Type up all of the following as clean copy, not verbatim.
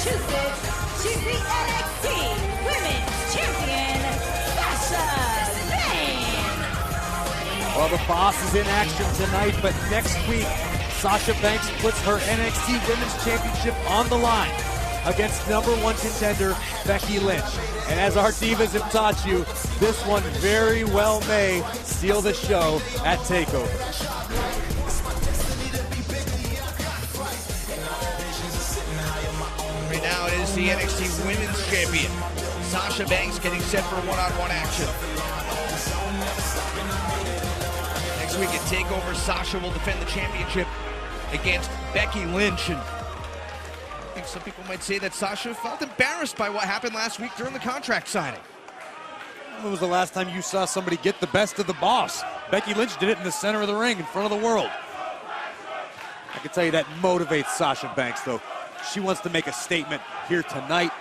Massachusetts, she's the NXT Women's Champion, Sasha Bank. Well, the boss is in action tonight, but next week, Sasha Banks puts her NXT Women's Championship on the line against #1 contender Becky Lynch. And as our divas have taught you, this one very well may steal the show at TakeOver. Right now it is the NXT Women's Champion, Sasha Banks, getting set for one-on-one action. Next week at TakeOver, Sasha will defend the championship against Becky Lynch. And I think some people might say that Sasha felt embarrassed by what happened last week during the contract signing. When was the last time you saw somebody get the best of the boss? Becky Lynch did it in the center of the ring in front of the world. I can tell you that motivates Sasha Banks, though. She wants to make a statement here tonight.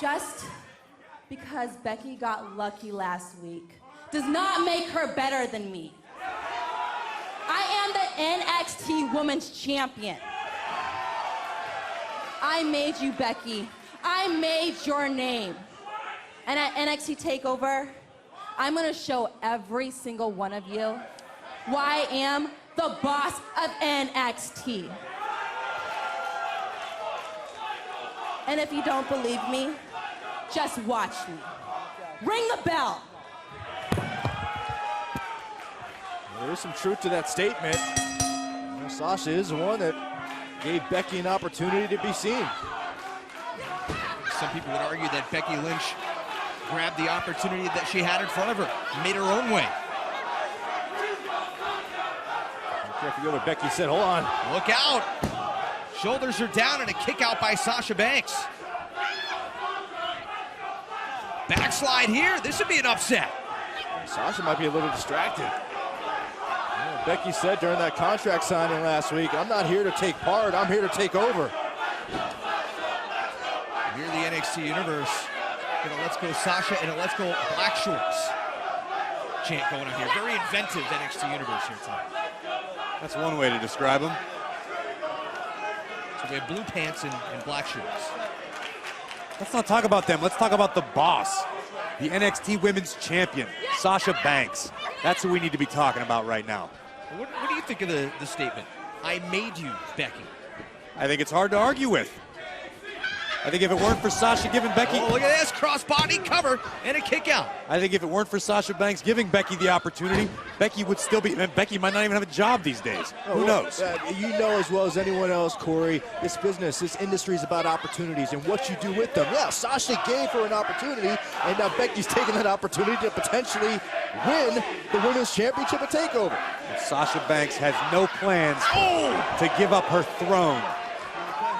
Just because Becky got lucky last week does not make her better than me. I am the NXT Women's Champion. I made you, Becky. I made your name. And at NXT TakeOver, I'm gonna show every single one of you why I am the boss of NXT. And if you don't believe me, just watch me. Ring the bell. There is some truth to that statement. Sasha is the one that gave Becky an opportunity to be seen. Some people would argue that Becky Lynch grabbed the opportunity that she had in front of her, made her own way. I forget what Becky said. Hold on. Look out! Shoulders are down and a kick out by Sasha Banks. Backslide here. This would be an upset. Sasha might be a little distracted. Becky said during that contract signing last week, I'm not here to take part, I'm here to take over. Here the NXT Universe. Gonna let's go Sasha and a let's go Black Shorts chant going on here. Very inventive NXT Universe here tonight. That's one way to describe them. So we have blue pants and black shorts. Let's not talk about them. Let's talk about the boss, the NXT Women's Champion, Sasha Banks. That's who we need to be talking about right now. What do you think of the statement? I made you, Becky. I think it's hard to argue with. I think if it weren't for Sasha giving Becky... Oh, look at this, crossbody cover and a kick out. I think if it weren't for Sasha Banks giving Becky the opportunity, Becky would still be... And Becky might not even have a job these days. Who knows? You know as well as anyone else, Corey, this business, this industry is about opportunities and what you do with them. Yeah, Sasha gave her an opportunity, and now Becky's taking that opportunity to potentially win the Women's Championship at TakeOver. And Sasha Banks has no plans to give up her throne.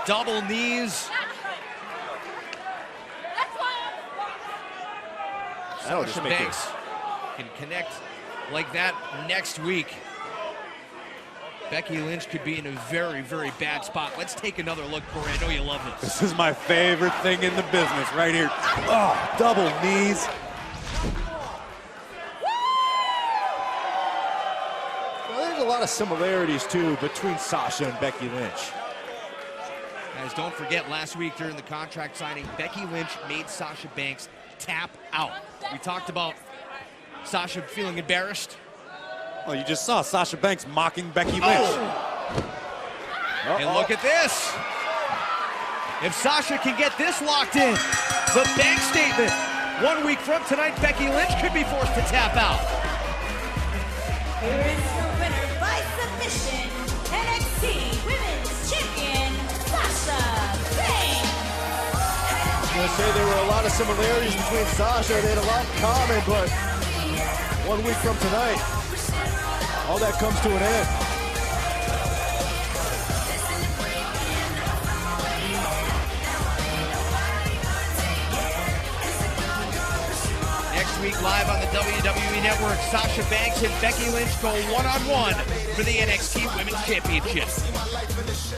Double knees. Sasha Banks can connect like that next week. Becky Lynch could be in a very, very bad spot. Let's take another look, Corey. I know you love this. This is my favorite thing in the business right here. Oh, double knees. Well, there's a lot of similarities, too, between Sasha and Becky Lynch. Guys, don't forget, last week during the contract signing, Becky Lynch made Sasha Banks tap out. We talked about Sasha feeling embarrassed. Well, you just saw Sasha Banks mocking Becky Lynch. And look at this. If Sasha can get this locked in, the bank statement. 1 week from tonight, Becky Lynch could be forced to tap out. Here is your winner by submission, NXT Women's Champion, Sasha Banks. I was going to say there were a lot of similarities between Sasha. They had a lot in common, but 1 week from tonight, all that comes to an end. Next week, live on the WWE Network, Sasha Banks and Becky Lynch go one-on-one for the NXT Women's Championship.